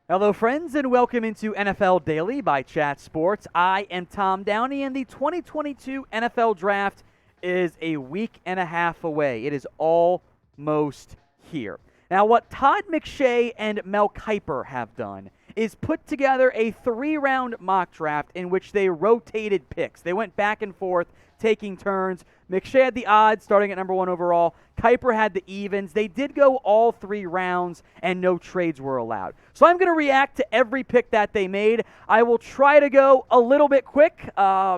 Hello, friends, and welcome into NFL Daily by Chat Sports. I am Tom Downey, and the 2022 NFL Draft is a week and a half away. It is almost here. Now, what Todd McShay and Mel Kiper have done is put together a 3-round mock draft in which they rotated picks. They went back and forth, taking turns. McShay had the odds starting at number 1 overall. Kiper had the evens. They did go all 3 rounds, and no trades were allowed. So I'm going to react to every pick that they made. I will try to go a little bit quick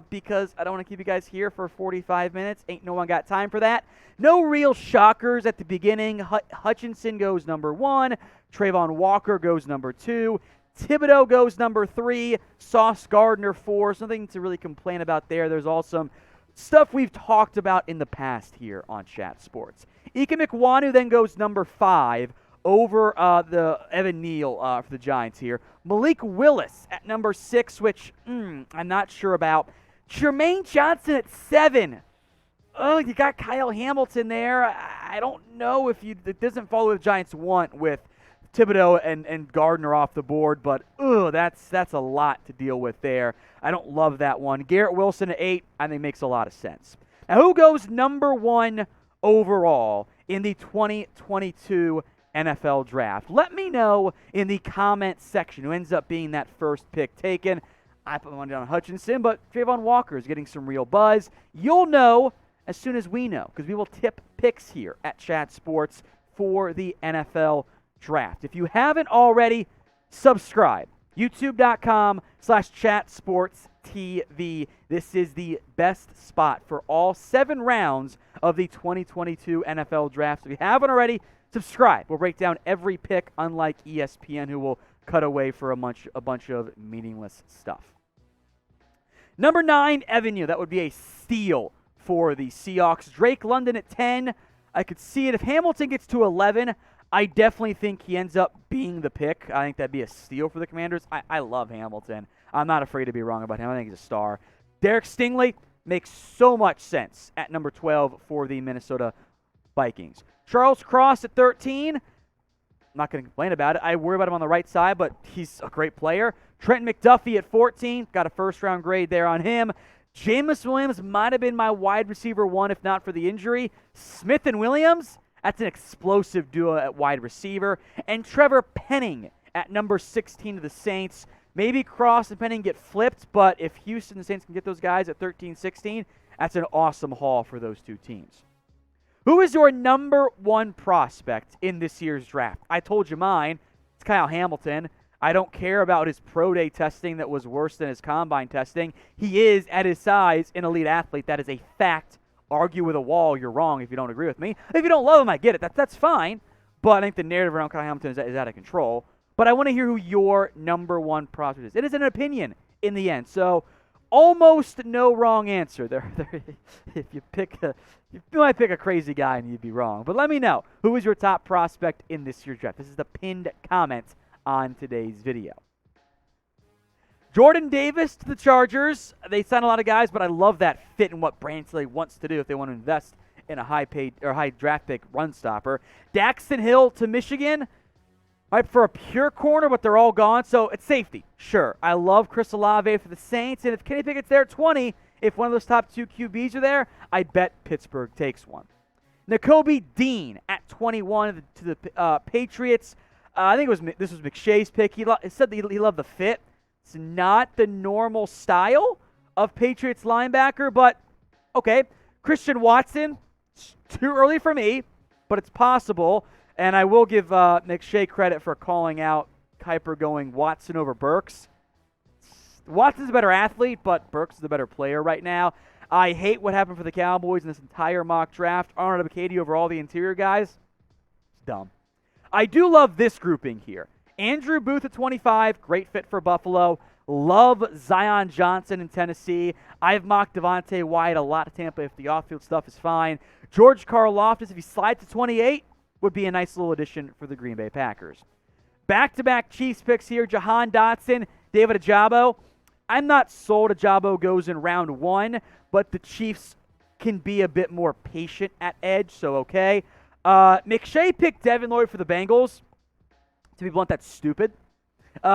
because I don't want to keep you guys here for 45 minutes. Ain't no one got time for that. No real shockers at the beginning. Hutchinson goes number 1. Travon Walker goes number 2. Thibodeaux goes number 3. Sauce Gardner 4. Something to really complain about there. There's also some stuff we've talked about in the past here on Chat Sports. Ika McWanu then goes number 5 over the Evan Neal for the Giants here. Malik Willis at number 6, which I'm not sure about. Jermaine Johnson at 7. Oh, you got Kyle Hamilton there. I don't know if it doesn't follow what the Giants want with Thibodeaux and Gardner off the board, but that's a lot to deal with there. I don't love that one. Garrett Wilson at 8, I think makes a lot of sense. Now, who goes number 1 overall in the 2022 NFL Draft? Let me know in the comments section who ends up being that first pick taken. I put one down on Hutchinson, but Travon Walker is getting some real buzz. You'll know as soon as we know, because we will tip picks here at Chat Sports for the NFL Draft. If you haven't already, subscribe. YouTube.com/ChatSportsTV. This is the best spot for all 7 rounds of the 2022 NFL Draft. If you haven't already, subscribe. We'll break down every pick, unlike ESPN, who will cut away for a bunch of meaningless stuff. Number 9, Evan Neal. That would be a steal for the Seahawks. Drake London at 10. I could see it. If Hamilton gets to 11, I definitely think he ends up being the pick. I think that'd be a steal for the Commanders. I love Hamilton. I'm not afraid to be wrong about him. I think he's a star. Derek Stingley makes so much sense at number 12 for the Minnesota Vikings. Charles Cross at 13. I'm not going to complain about it. I worry about him on the right side, but he's a great player. Trent McDuffie at 14. Got a first-round grade there on him. Jameson Williams might have been my wide receiver 1 if not for the injury. Smith and Williams, that's an explosive duo at wide receiver. And Trevor Penning at number 16 of the Saints. Maybe Cross and Penning get flipped, but if Houston and the Saints can get those guys at 13, 16, that's an awesome haul for those 2 teams. Who is your number 1 prospect in this year's draft? I told you mine. It's Kyle Hamilton. I don't care about his pro day testing that was worse than his combine testing. He is, at his size, an elite athlete. That is a fact. Argue with a wall, you're wrong if you don't agree with me. If you don't love him, I get it. That's fine. But I think the narrative around Kyle Hamilton is out of control. But I want to hear who your number 1 prospect is. It is an opinion in the end. So almost no wrong answer. If you might pick a crazy guy and you'd be wrong. But let me know. Who is your top prospect in this year's draft? This is the pinned comment on today's video. Jordan Davis to the Chargers. They signed a lot of guys, but I love that fit and what Brandon Staley wants to do if they want to invest in a high draft pick run stopper. Daxton Hill to Michigan. Right for a pure corner, but they're all gone, so it's safety. Sure. I love Chris Olave for the Saints, and if Kenny Pickett's there at 20, if one of those top 2 QBs are there, I bet Pittsburgh takes one. Nakobe Dean at 21 to the Patriots. I think this was McShay's pick. He said that he loved the fit. It's not the normal style of Patriots linebacker, but okay. Christian Watson, it's too early for me, but it's possible. And I will give McShay credit for calling out Kiper going Watson over Burks. Watson's a better athlete, but Burks is the better player right now. I hate what happened for the Cowboys in this entire mock draft. Arnold Abicadi over all the interior guys. It's dumb. I do love this grouping here. Andrew Booth at 25, great fit for Buffalo. Love Zion Johnson in Tennessee. I've mocked Devontae Wyatt a lot of Tampa if the off-field stuff is fine. George Karlaftis, if he slides to 28, would be a nice little addition for the Green Bay Packers. Back-to-back Chiefs picks here. Jahan Dotson, David Ajabo. I'm not sold Ajabo goes in round 1, but the Chiefs can be a bit more patient at edge, so okay. McShay picked Devin Lloyd for the Bengals. To be blunt, that's stupid.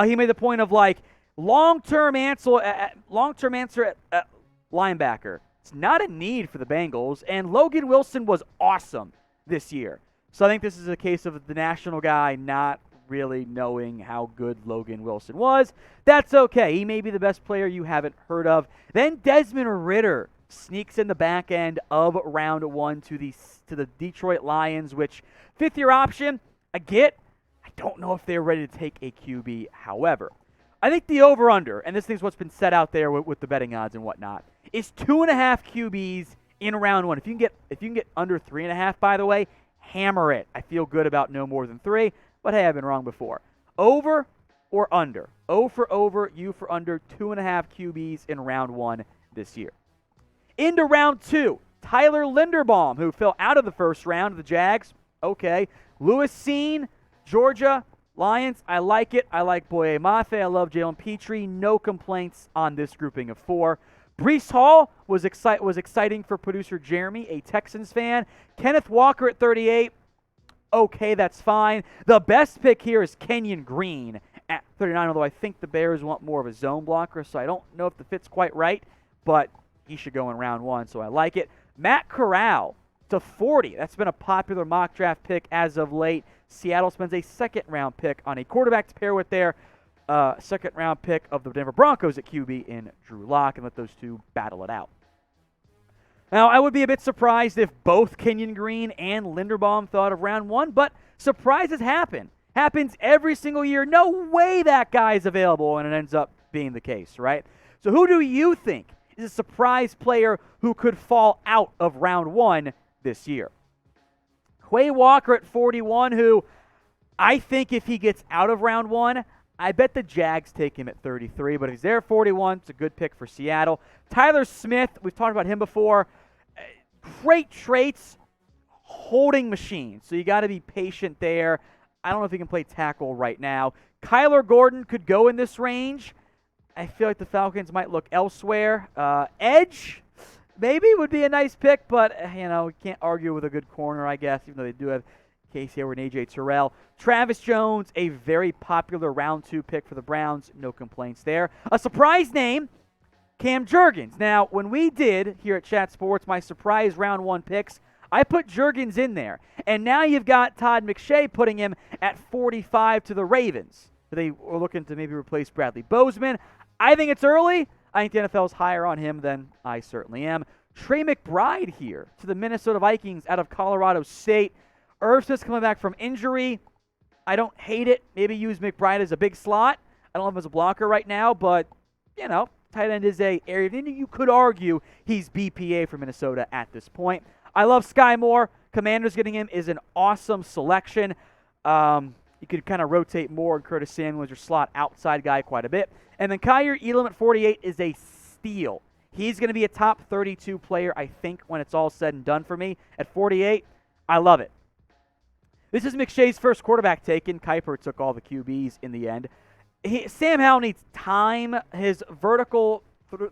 He made the point of like long-term answer at linebacker. It's not a need for the Bengals, and Logan Wilson was awesome this year. So I think this is a case of the national guy not really knowing how good Logan Wilson was. That's okay. He may be the best player you haven't heard of. Then Desmond Ridder sneaks in the back end of round 1 to the Detroit Lions, which fifth-year option, I get. I don't know if they're ready to take a QB. However, I think the over-under, and this thing's what's been set out there with the betting odds and whatnot, is 2.5 QBs in round 1. If you can get under 3.5, by the way, hammer it. I feel good about no more than 3, but hey, I've been wrong before. Over or under? O for over, U for under, 2.5 QBs in round 1 this year. Into round 2, Tyler Linderbaum, who fell out of the first round of the Jags. Okay. Lewis Cine, Georgia, Lions, I like it. I like Boye Mafe. I love Jalen Petrie. No complaints on this grouping of 4. Breece Hall was exciting for producer Jeremy, a Texans fan. Kenneth Walker at 38. Okay, that's fine. The best pick here is Kenyon Green at 39, although I think the Bears want more of a zone blocker, so I don't know if the fit's quite right, but he should go in round 1, so I like it. Matt Corral to 40. That's been a popular mock draft pick as of late. Seattle spends a second-round pick on a quarterback to pair with their second-round pick of the Denver Broncos at QB in Drew Lock and let those two battle it out. Now, I would be a bit surprised if both Kenyon Green and Linderbaum thought of round 1, but surprises happen. Happens every single year. No way that guy's available, and it ends up being the case, right? So who do you think is a surprise player who could fall out of round 1 this year? Quay Walker at 41, who I think if he gets out of round 1, I bet the Jags take him at 33, but if he's there at 41, it's a good pick for Seattle. Tyler Smith, we've talked about him before. Great traits, holding machine, so you got to be patient there. I don't know if he can play tackle right now. Kyler Gordon could go in this range. I feel like the Falcons might look elsewhere. Edge, maybe, would be a nice pick, but, you can't argue with a good corner, I guess, even though they do have Casey Hayward and A.J. Terrell. Travis Jones, a very popular round 2 pick for the Browns. No complaints there. A surprise name, Cam Jurgens. Now, when we did here at Chat Sports my surprise round 1 picks, I put Jurgens in there. And now you've got Todd McShay putting him at 45 to the Ravens. They were looking to maybe replace Bradley Bozeman. I think it's early. I think the NFL is higher on him than I certainly am. Trey McBride here to the Minnesota Vikings out of Colorado State. Irv Smith's coming back from injury. I don't hate it. Maybe use McBride as a big slot. I don't have him as a blocker right now, but, tight end is a area. You could argue he's BPA for Minnesota at this point. I love Sky Moore. Commanders getting him is an awesome selection. You could kind of rotate more, and Curtis Samuel as your slot outside guy quite a bit. And then Kyer Elam at 48 is a steal. He's going to be a top 32 player, I think, when it's all said and done for me. At 48, I love it. This is McShay's first quarterback taken. Kiper took all the QBs in the end. Sam Howell needs time. His vertical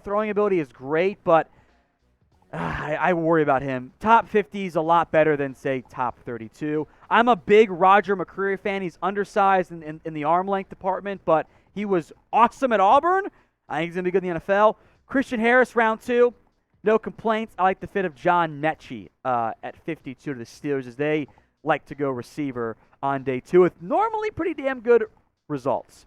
throwing ability is great, but I worry about him. Top 50 is a lot better than, say, top 32. I'm a big Roger McCreary fan. He's undersized in the arm length department, but he was awesome at Auburn. I think he's going to be good in the NFL. Christian Harris, round 2. No complaints. I like the fit of John Mechie at 52 to the Steelers as they like to go receiver on day 2 with normally pretty damn good results.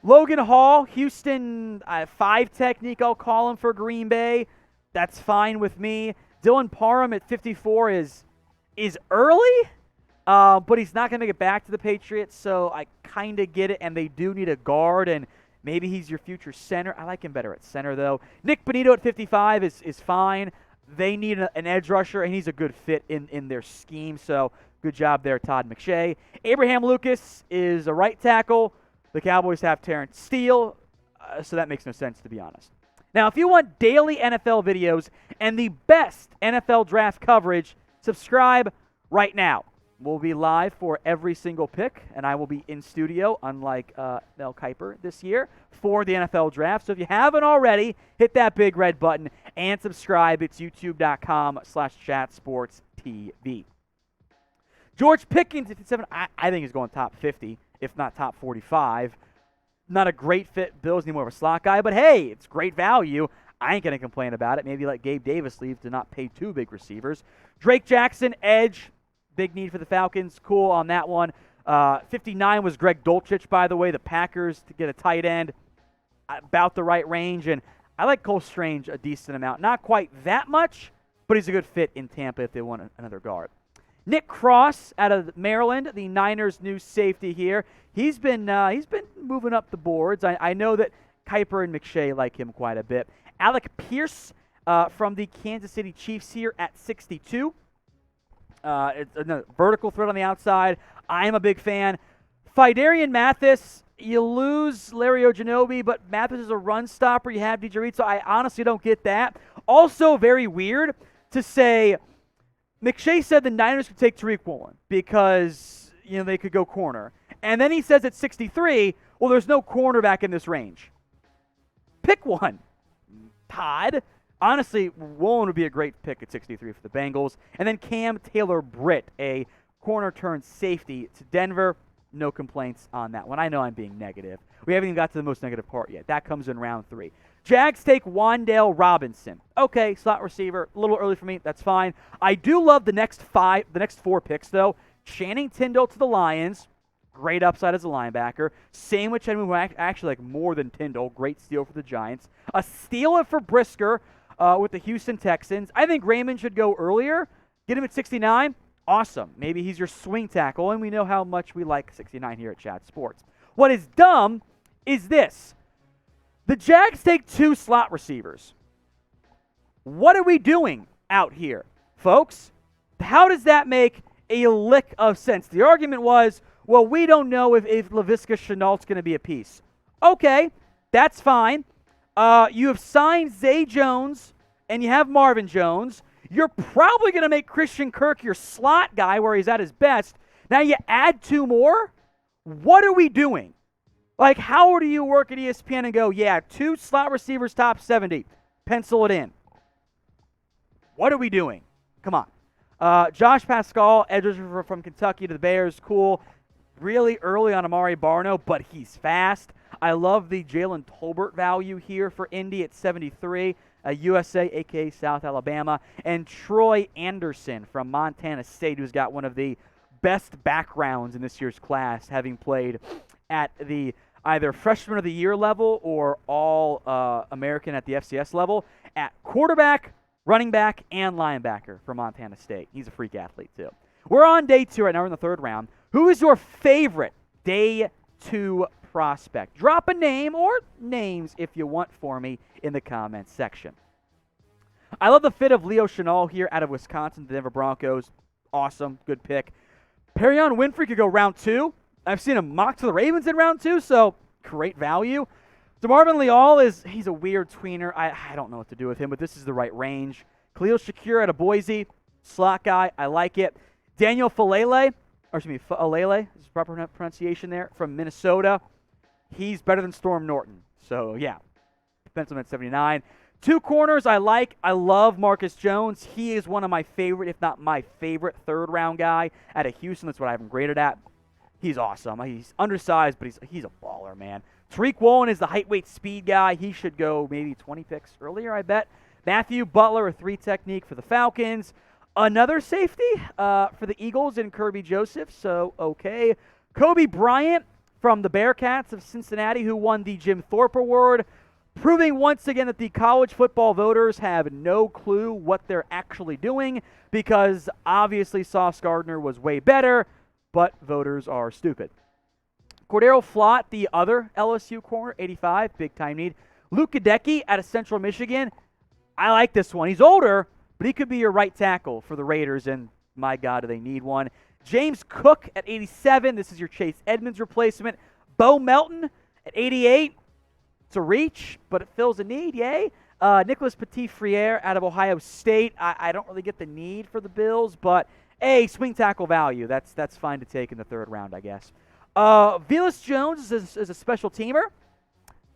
Logan Hall, Houston 5 technique, I'll call him for Green Bay. That's fine with me. Dylan Parham at 54 is early, but he's not going to make it back to the Patriots, so I kind of get it, and they do need a guard, and maybe he's your future center. I like him better at center, though. Nick Bonito at 55 is fine. They need an edge rusher, and he's a good fit in their scheme, so good job there, Todd McShay. Abraham Lucas is a right tackle. The Cowboys have Terrence Steele, so that makes no sense, to be honest. Now, if you want daily NFL videos and the best NFL draft coverage, subscribe right now. We'll be live for every single pick, and I will be in studio, unlike Mel Kiper this year, for the NFL draft. So if you haven't already, hit that big red button and subscribe. It's youtube.com/chatsportstv. George Pickens, 57, I think he's going top 50, if not top 45. Not a great fit. Bills need more of a slot guy, but hey, it's great value. I ain't going to complain about it. Maybe let Gabe Davis leave to not pay 2 big receivers. Drake Jackson, edge. Big need for the Falcons. Cool on that one. 59 was Greg Dulcich, by the way. The Packers to get a tight end. About the right range. And I like Cole Strange a decent amount. Not quite that much, but he's a good fit in Tampa if they want another guard. Nick Cross out of Maryland, the Niners' new safety here. He's been moving up the boards. I know that Kiper and McShay like him quite a bit. Alec Pierce from the Kansas City Chiefs here at 62. It's a vertical threat on the outside. I am a big fan. Phidarian Mathis, you lose Larry Ojanobi, but Mathis is a run stopper. You have DJ Reed, so I honestly don't get that. Also very weird to say McShay said the Niners could take Tariq Woolen because they could go corner. And then he says at 63, well, there's no cornerback in this range. Pick one, Todd. Honestly, Woolen would be a great pick at 63 for the Bengals. And then Cam Taylor-Britt, a corner-turned safety to Denver. No complaints on that one. I know I'm being negative. We haven't even got to the most negative part yet. That comes in round 3. Jags take Wan'Dale Robinson. Okay, slot receiver. A little early for me. That's fine. I do love the next 4 picks, though. Channing Tindall to the Lions. Great upside as a linebacker. Same with Chen, who actually like more than Tindall. Great steal for the Giants. A steal for Brisker with the Houston Texans. I think Raymond should go earlier. Get him at 69. Awesome. Maybe he's your swing tackle, and we know how much we like 69 here at Chat Sports. What is dumb is this. The Jags take 2 slot receivers. What are we doing out here, folks? How does that make a lick of sense? The argument was, well, we don't know if Laviska Shenault's going to be a piece. Okay, that's fine. You have signed Zay Jones, and you have Marvin Jones. You're probably going to make Christian Kirk your slot guy where he's at his best. Now you add 2 more? What are we doing? Like, how do you work at ESPN and go, yeah, 2 slot receivers top 70. Pencil it in. What are we doing? Come on. Josh Pascal, edge rusher from Kentucky to the Bears, cool. Really early on Amari Barno, but he's fast. I love the Jalen Tolbert value here for Indy at 73. USA, a.k.a. South Alabama. And Troy Anderson from Montana State, who's got one of the best backgrounds in this year's class, having played at the either freshman of the year level or all American at the FCS level at quarterback, running back, and linebacker for Montana State. He's a freak athlete, too. We're on day 2 right now. We're in the 3rd round. Who is your favorite day 2 prospect? Drop a name or names if you want for me in the comments section. I love the fit of Leo Chenal here out of Wisconsin, the Denver Broncos. Awesome. Good pick. Perion Winfrey could go round 2. I've seen him mocked to the Ravens in round 2, so great value. DeMarvin Leal he's a weird tweener. I don't know what to do with him, but this is the right range. Khalil Shakir out of Boise, slot guy. I like it. Daniel Falele, or excuse me, Falele, is the proper pronunciation there, from Minnesota. He's better than Storm Norton. So, yeah, pencil at 79. 2 corners I like. I love Marcus Jones. He is one of my favorite, if not my favorite, 3rd-round guy out of Houston. That's what I have him graded at. He's awesome. He's undersized, but he's a baller, man. Tariq Woolen is the height, weight, speed guy. He should go maybe 20 picks earlier, I bet. Matthew Butler, a 3 technique for the Falcons. Another safety for the Eagles in Kirby Joseph, so okay. Kobe Bryant from the Bearcats of Cincinnati, who won the Jim Thorpe Award, proving once again that the college football voters have no clue what they're actually doing because obviously Sauce Gardner was way better, but voters are stupid. Cordero Flott, the other LSU corner, 85, big-time need. Luke Gadecki out of Central Michigan. I like this one. He's older, but he could be your right tackle for the Raiders, and my God, do they need one. James Cook at 87. This is your Chase Edmonds replacement. Bo Melton at 88. It's a reach, but it fills a need, yay. Nicholas Petit-Frere out of Ohio State. I don't really get the need for the Bills, but a swing tackle value. That's fine to take in the 3rd round, I guess. Velus Jones is a special teamer.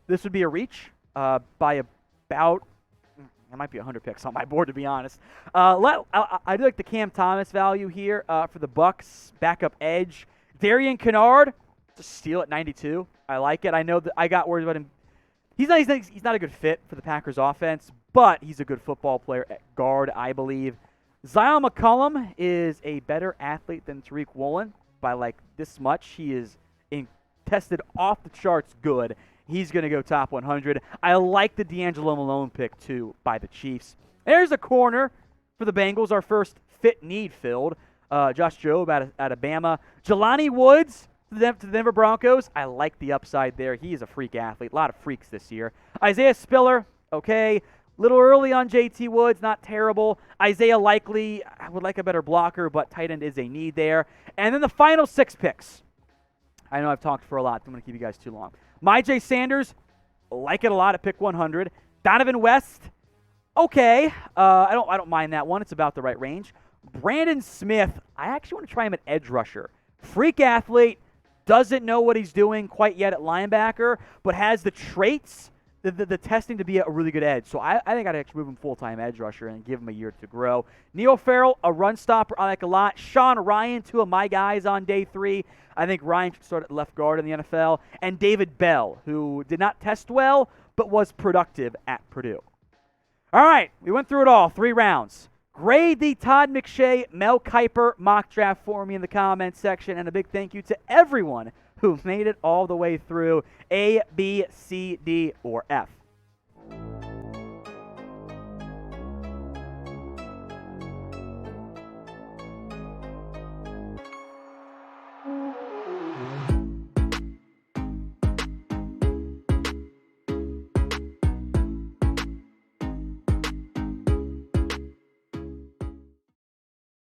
This would be a reach by about... There might be 100 picks on my board, to be honest. I do like the Cam Thomas value here for the Bucks. Backup edge. Darian Kennard, It's a steal at 92. I like it. I know that I got worried about him. He's not a good fit for the Packers offense, but he's a good football player at guard, I believe. Zion McCollum is a better athlete than Tariq Woolen by like this much. He is tested off the charts good. He's going to go top 100. I like the D'Angelo Malone pick, too, by the Chiefs. There's a corner for the Bengals, our first fit need filled. Josh Jobe out of BAMA. Jelani Woods to the Denver Broncos. I like the upside there. He is a freak athlete. A lot of freaks this year. Isaiah Spiller, okay. Little early on JT Woods, not terrible. Isaiah Likely, I would like a better blocker, but tight end is a need there. And then the final 6 picks. I know I've talked for a lot. I'm going to keep you guys too long. Myjai Sanders, like it a lot at pick 100. Donovan West, okay. I don't mind that one. It's about the right range. Brandon Smith, I actually want to try him at edge rusher. Freak athlete, doesn't know what he's doing quite yet at linebacker, but has the traits, the testing to be a really good edge. So I think I'd actually move him full-time edge rusher and give him a year to grow. Neal Farrell, a run stopper I like a lot. Sean Ryan, 2 of my guys on day 3. I think Ryan should start at left guard in the NFL. And David Bell, who did not test well, but was productive at Purdue. All right, we went through it all, 3 rounds. Grade the Todd McShay, Mel Kiper mock draft for me in the comments section. And a big thank you to everyone who made it all the way through A, B, C, D, or F.